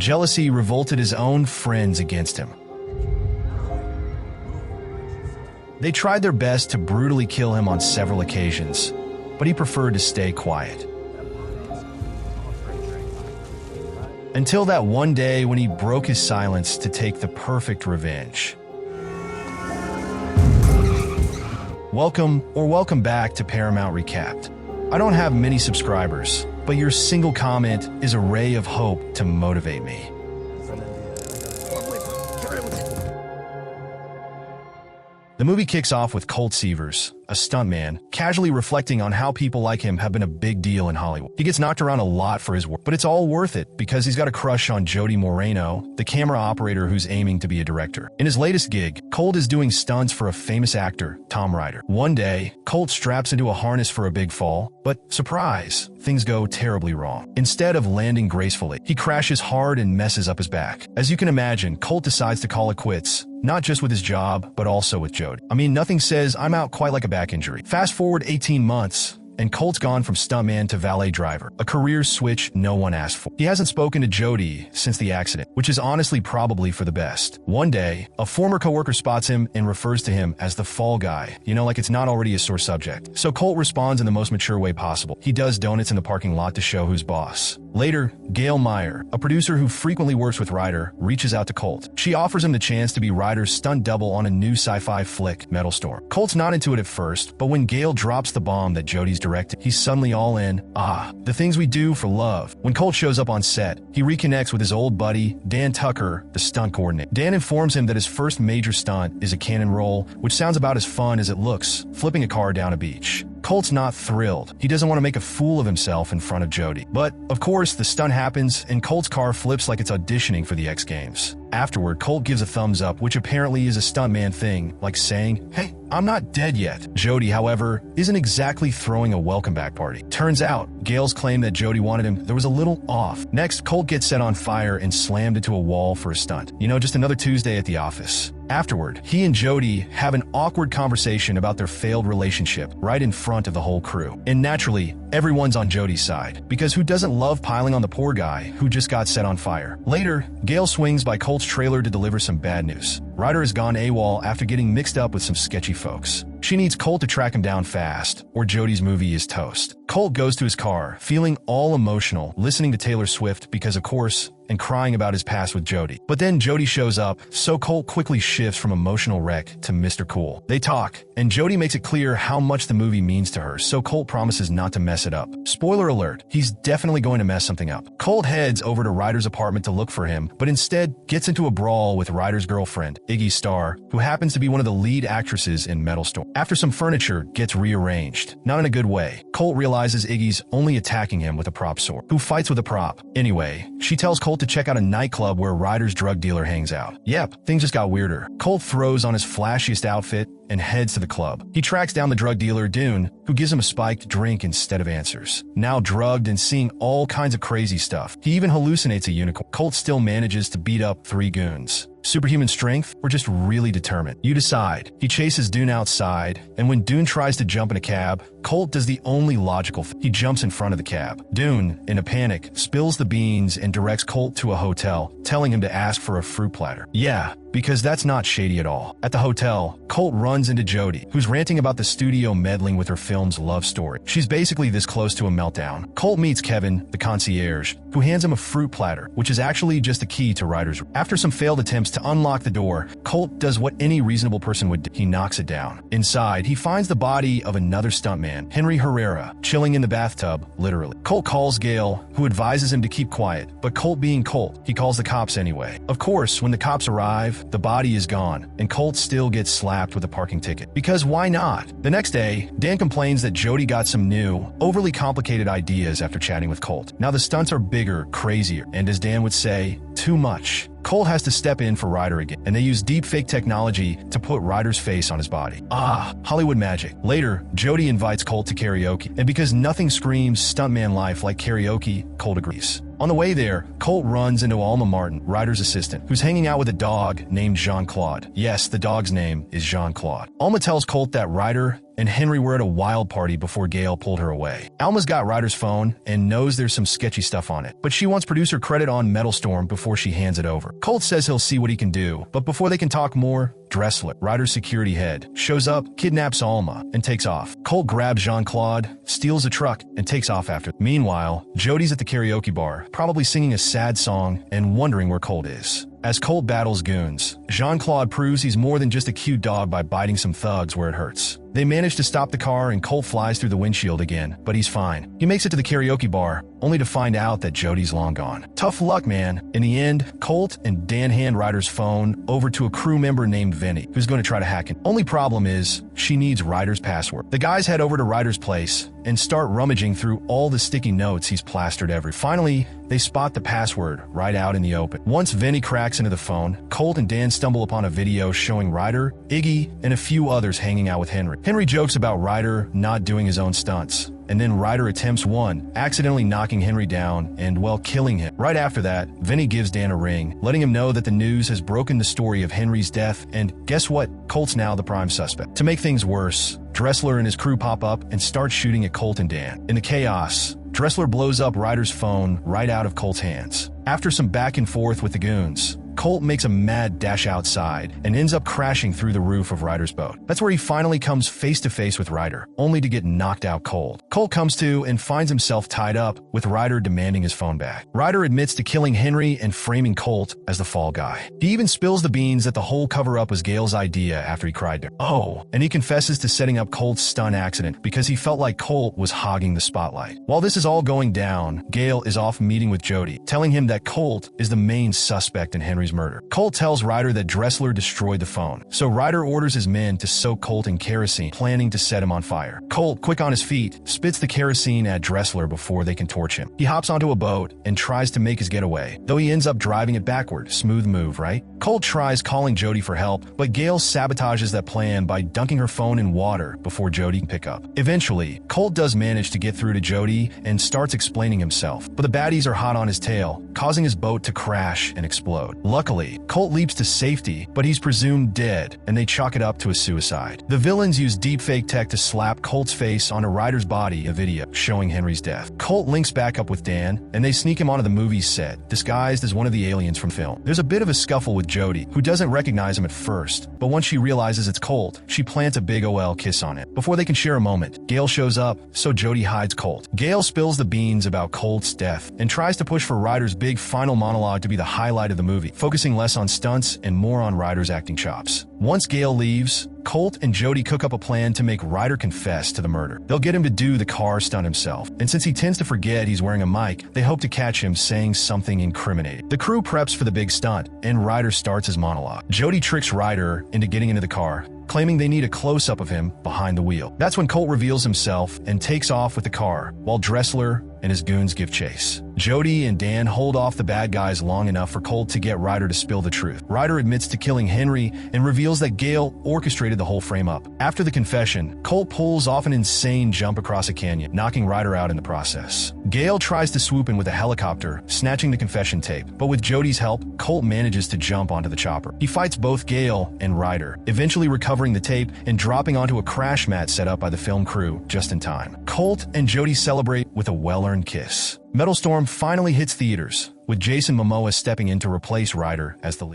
Jealousy revolted his own friends against him. They tried their best to brutally kill him on several occasions, but he preferred to stay quiet. Until that one day when he broke his silence to take the perfect revenge. Welcome back to Paramount Recapped. I don't have many subscribers, but your single comment is a ray of hope to motivate me. The movie kicks off with Colt Seavers, a stuntman, casually reflecting on how people like him have been a big deal in Hollywood. He gets knocked around a lot for his work, but it's all worth it because he's got a crush on Jody Moreno, the camera operator who's aiming to be a director. In his latest gig, Colt is doing stunts for a famous actor, Tom Ryder. One day, Colt straps into a harness for a big fall, but surprise, things go terribly wrong. Instead of landing gracefully, he crashes hard and messes up his back. As you can imagine, Colt decides to call it quits, not just with his job, but also with Jody. I mean, nothing says I'm out quite like a back injury. Fast forward 18 months, and Colt's gone from stuntman to valet driver, a career switch no one asked for. He hasn't spoken to Jody since the accident, which is honestly probably for the best. One day, a former coworker spots him and refers to him as the fall guy, like it's not already a sore subject. So Colt responds in the most mature way possible. He does donuts in the parking lot to show who's boss. Later, Gail Meyer, a producer who frequently works with Ryder, reaches out to Colt. She offers him the chance to be Ryder's stunt double on a new sci-fi flick, Metal Storm. Colt's not into it at first, but when Gail drops the bomb that Jody's directed, he's suddenly all in. The things we do for love. When Colt shows up on set, he reconnects with his old buddy, Dan Tucker, the stunt coordinator. Dan informs him that his first major stunt is a cannon roll, which sounds about as fun as it looks, flipping a car down a beach. Colt's not thrilled. He doesn't want to make a fool of himself in front of Jody. But, of course, the stunt happens, and Colt's car flips like it's auditioning for the X Games. Afterward, Colt gives a thumbs up, which apparently is a stuntman thing, like saying, "Hey, I'm not dead yet." Jody, however, isn't exactly throwing a welcome back party. Turns out, Gail's claim that Jody wanted him, there was a little off. Next, Colt gets set on fire and slammed into a wall for a stunt. Just another Tuesday at the office. Afterward, he and Jody have an awkward conversation about their failed relationship right in front of the whole crew. And naturally, everyone's on Jody's side, because who doesn't love piling on the poor guy who just got set on fire? Later, Gail swings by Colt's trailer to deliver some bad news. Ryder has gone AWOL after getting mixed up with some sketchy folks. She needs Colt to track him down fast, or Jody's movie is toast. Colt goes to his car, feeling all emotional, listening to Taylor Swift because, of course, and crying about his past with Jody. But then Jody shows up, so Colt quickly shifts from emotional wreck to Mr. Cool. They talk, and Jody makes it clear how much the movie means to her, so Colt promises not to mess it up. Spoiler alert, he's definitely going to mess something up. Colt heads over to Ryder's apartment to look for him, but instead gets into a brawl with Ryder's girlfriend, Iggy Starr, who happens to be one of the lead actresses in Metal Storm. After some furniture gets rearranged, not in a good way, Colt realizes Iggy's only attacking him with a prop sword. Who fights with a prop? Anyway, she tells Colt to check out a nightclub where Ryder's drug dealer hangs out. Yep, things just got weirder. Colt throws on his flashiest outfit and heads to the club. He tracks down the drug dealer, Dune, who gives him a spiked drink instead of answers. Now drugged and seeing all kinds of crazy stuff, he even hallucinates a unicorn. Colt still manages to beat up 3 goons. Superhuman strength, or just really determined? You decide. He chases Dune outside, and when Dune tries to jump in a cab, Colt does the only logical thing. He jumps in front of the cab. Dune, in a panic, spills the beans and directs Colt to a hotel, telling him to ask for a fruit platter. Yeah, because that's not shady at all. At the hotel, Colt runs into Jody, who's ranting about the studio meddling with her film's love story. She's basically this close to a meltdown. Colt meets Kevin, the concierge, who hands him a fruit platter, which is actually just a key to Ryder's. After some failed attempts to unlock the door, Colt does what any reasonable person would do. He knocks it down. Inside, he finds the body of another stuntman, Henry Herrera, chilling in the bathtub, literally. Colt calls Gail, who advises him to keep quiet, but Colt being Colt, he calls the cops anyway. Of course, when the cops arrive, the body is gone, and Colt still gets slapped with a parking ticket. Because why not? The next day, Dan complains that Jody got some new, overly complicated ideas after chatting with Colt. Now the stunts are bigger, crazier, and as Dan would say, too much. Colt has to step in for Ryder again, and they use deepfake technology to put Ryder's face on his body. Hollywood magic. Later, Jody invites Colt to karaoke, and because nothing screams stuntman life like karaoke, Colt agrees. On the way there, Colt runs into Alma Martin, Ryder's assistant, who's hanging out with a dog named Jean-Claude. Yes, the dog's name is Jean-Claude. Alma tells Colt that Ryder and Henry were at a wild party before Gail pulled her away. Alma's got Ryder's phone and knows there's some sketchy stuff on it, but she wants producer credit on Metal Storm before she hands it over. Colt says he'll see what he can do, but before they can talk more, Dressler, Ryder's security head, shows up, kidnaps Alma, and takes off. Colt grabs Jean-Claude, steals a truck, and takes off after. Meanwhile, Jody's at the karaoke bar, probably singing a sad song and wondering where Colt is. As Colt battles goons, Jean-Claude proves he's more than just a cute dog by biting some thugs where it hurts. They manage to stop the car and Colt flies through the windshield again, but he's fine. He makes it to the karaoke bar, only to find out that Jody's long gone. Tough luck, man. In the end, Colt and Dan hand Ryder's phone over to a crew member named Vinny, who's going to try to hack it. Only problem is, she needs Ryder's password. The guys head over to Ryder's place and start rummaging through all the sticky notes he's plastered everywhere. Finally, they spot the password right out in the open. Once Vinny cracks into the phone, Colt and Dan stumble upon a video showing Ryder, Iggy, and a few others hanging out with Henry. Henry jokes about Ryder not doing his own stunts, and then Ryder attempts one, accidentally knocking Henry down and, well, killing him. Right after that, Vinny gives Dan a ring, letting him know that the news has broken the story of Henry's death, and guess what? Colt's now the prime suspect. To make things worse, Dressler and his crew pop up and start shooting at Colt and Dan. In the chaos, Dressler blows up Ryder's phone right out of Colt's hands. After some back and forth with the goons, Colt makes a mad dash outside and ends up crashing through the roof of Ryder's boat. That's where he finally comes face to face with Ryder, only to get knocked out cold. Colt comes to and finds himself tied up, with Ryder demanding his phone back. Ryder admits to killing Henry and framing Colt as the fall guy. He even spills the beans that the whole cover-up was Gail's idea after he cried to her. Oh, and he confesses to setting up Colt's stunt accident because he felt like Colt was hogging the spotlight. While this is all going down, Gail is off meeting with Jody, telling him that Colt is the main suspect in Henry's murder. Colt tells Ryder that Dressler destroyed the phone, so Ryder orders his men to soak Colt in kerosene, planning to set him on fire. Colt, quick on his feet, spits the kerosene at Dressler before they can torch him. He hops onto a boat and tries to make his getaway, though he ends up driving it backward. Smooth move, right? Colt tries calling Jody for help, but Gail sabotages that plan by dunking her phone in water before Jody can pick up. Eventually, Colt does manage to get through to Jody and starts explaining himself, but the baddies are hot on his tail, causing his boat to crash and explode. Luckily, Colt leaps to safety, but he's presumed dead, and they chalk it up to a suicide. The villains use deepfake tech to slap Colt's face onto Ryder's body, a video showing Henry's death. Colt links back up with Dan, and they sneak him onto the movie's set, disguised as one of the aliens from film. There's a bit of a scuffle with Jody, who doesn't recognize him at first, but once she realizes it's Colt, she plants a big OL kiss on it. Before they can share a moment, Gail shows up, so Jody hides Colt. Gail spills the beans about Colt's death, and tries to push for Ryder's big final monologue to be the highlight of the movie, focusing less on stunts and more on Ryder's acting chops. Once Gail leaves, Colt and Jody cook up a plan to make Ryder confess to the murder. They'll get him to do the car stunt himself, and since he tends to forget he's wearing a mic, they hope to catch him saying something incriminating. The crew preps for the big stunt, and Ryder starts his monologue. Jody tricks Ryder into getting into the car, claiming they need a close-up of him behind the wheel. That's when Colt reveals himself and takes off with the car, while Dressler and his goons give chase. Jody and Dan hold off the bad guys long enough for Colt to get Ryder to spill the truth. Ryder admits to killing Henry and reveals that Gail orchestrated the whole frame-up. After the confession, Colt pulls off an insane jump across a canyon, knocking Ryder out in the process. Gail tries to swoop in with a helicopter, snatching the confession tape, but with Jody's help, Colt manages to jump onto the chopper. He fights both Gail and Ryder, eventually recovering the tape and dropping onto a crash mat set up by the film crew just in time. Colt and Jody celebrate with a well-earned kiss. Metal Storm finally hits theaters, with Jason Momoa stepping in to replace Ryder as the lead.